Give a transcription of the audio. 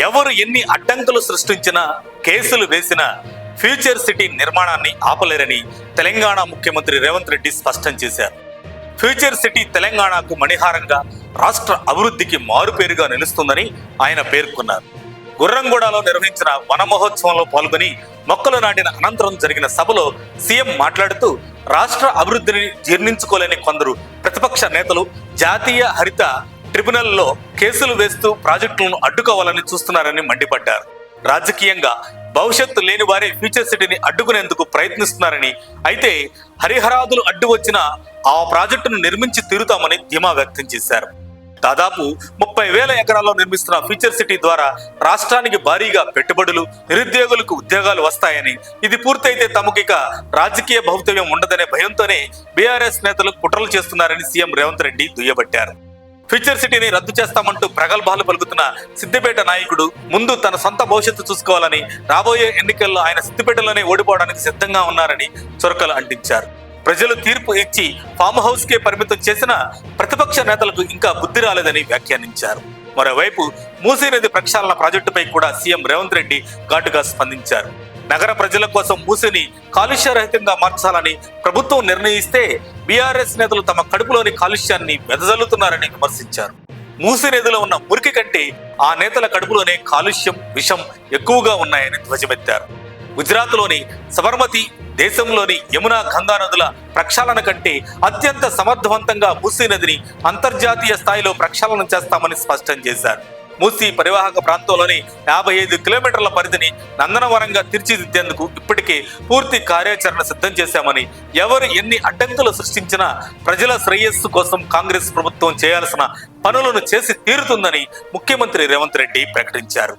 ఎవరు ఎన్ని అడ్డంకులు సృష్టించినా, కేసులు వేసినా ఫ్యూచర్ సిటీ నిర్మాణాన్ని ఆపలేరని తెలంగాణ ముఖ్యమంత్రి రేవంత్ రెడ్డి స్పష్టం చేశారు. ఫ్యూచర్ సిటీ తెలంగాణకు మణిహారంగా, రాష్ట్ర అభివృద్ధికి మారుపేరుగా నిలుస్తుందని ఆయన పేర్కొన్నారు. గుర్రంగూడలో నిర్వహించిన వన మహోత్సవంలో పాల్గొని మొక్కలు నాటిన అనంతరం జరిగిన సభలో సీఎం మాట్లాడుతూ, రాష్ట్ర అభివృద్ధిని జీర్ణించుకోలేని కొందరు ప్రతిపక్ష నేతలు జాతీయ హరిత ట్రిబ్యునల్లో కేసులు వేస్తూ ప్రాజెక్టులను అడ్డుకోవాలని చూస్తున్నారని మండిపడ్డారు. రాజకీయంగా భవిష్యత్తు లేని వారే ఫ్యూచర్ సిటీని అడ్డుకునేందుకు ప్రయత్నిస్తున్నారని, అయితే హరిహరాదులు అడ్డు వచ్చిన ఆ ప్రాజెక్టును నిర్మించి తీరుతామని ధీమా వ్యక్తం చేశారు. దాదాపు 30,000 ఎకరాల్లో నిర్మిస్తున్న ఫ్యూచర్ సిటీ ద్వారా రాష్ట్రానికి భారీగా పెట్టుబడులు, నిరుద్యోగులకు ఉద్యోగాలు వస్తాయని, ఇది పూర్తయితే తమకిక రాజకీయ భవితవ్యం ఉండదనే భయంతోనే బీఆర్ఎస్ నేతలు కుట్రలు చేస్తున్నారని సీఎం రేవంత్ రెడ్డి దుయ్యబట్టారు. ఫ్యూచర్ సిటీని రద్దు చేస్తామంటూ ప్రగల్భాలు పలుకుతున్న సిద్దిపేట నాయకుడు ముందు తన సొంత భవిష్యత్తు చూసుకోవాలని, రాబోయే ఎన్నికల్లో ఆయన సిద్దిపేటలోనే ఓడిపోవడానికి సిద్ధంగా ఉన్నారని చురకలు అంటించారు. ప్రజలు తీర్పు ఇచ్చి ఫామ్ హౌస్ కే పరిమితం చేసిన ప్రతిపక్ష నేతలకు ఇంకా బుద్ధి రాలేదని వ్యాఖ్యానించారు. మరోవైపు మూసీ నది ప్రక్షాళన ప్రాజెక్టుపై కూడా సీఎం రేవంత్ రెడ్డి ఘాటుగా స్పందించారు. నగర ప్రజల కోసం మూసీని కాలుష్యరహితంగా మార్చాలని ప్రభుత్వం నిర్ణయిస్తే బీఆర్ఎస్ నేతలు తమ కడుపులోని కాలుష్యాన్ని వెదజల్లుతున్నారని విమర్శించారు. మూసీ నదిలో ఉన్న మురికి కంటే ఆ నేతల కడుపులోనే కాలుష్యం, విషం ఎక్కువగా ఉన్నాయని ధ్వజమెత్తారు. గుజరాత్లోని సబర్మతి, దేశంలోని యమునా, గంగా నదుల ప్రక్షాళన కంటే అత్యంత సమర్థవంతంగా మూసీ నదిని అంతర్జాతీయ స్థాయిలో ప్రక్షాళన చేస్తామని స్పష్టం చేశారు. మూసీ పరివాహక ప్రాంతంలోని 55 కిలోమీటర్ల పరిధిని నందనవనంగా తీర్చిదిద్దేందుకు ఇప్పటికే పూర్తి కార్యాచరణ సిద్ధం చేశామని, ఎవరు ఎన్ని అడ్డంకులు సృష్టించినా ప్రజల శ్రేయస్సు కోసం కాంగ్రెస్ ప్రభుత్వం చేయాల్సిన పనులను చేసి తీరుతుందని ముఖ్యమంత్రి రేవంత్ రెడ్డి ప్రకటించారు.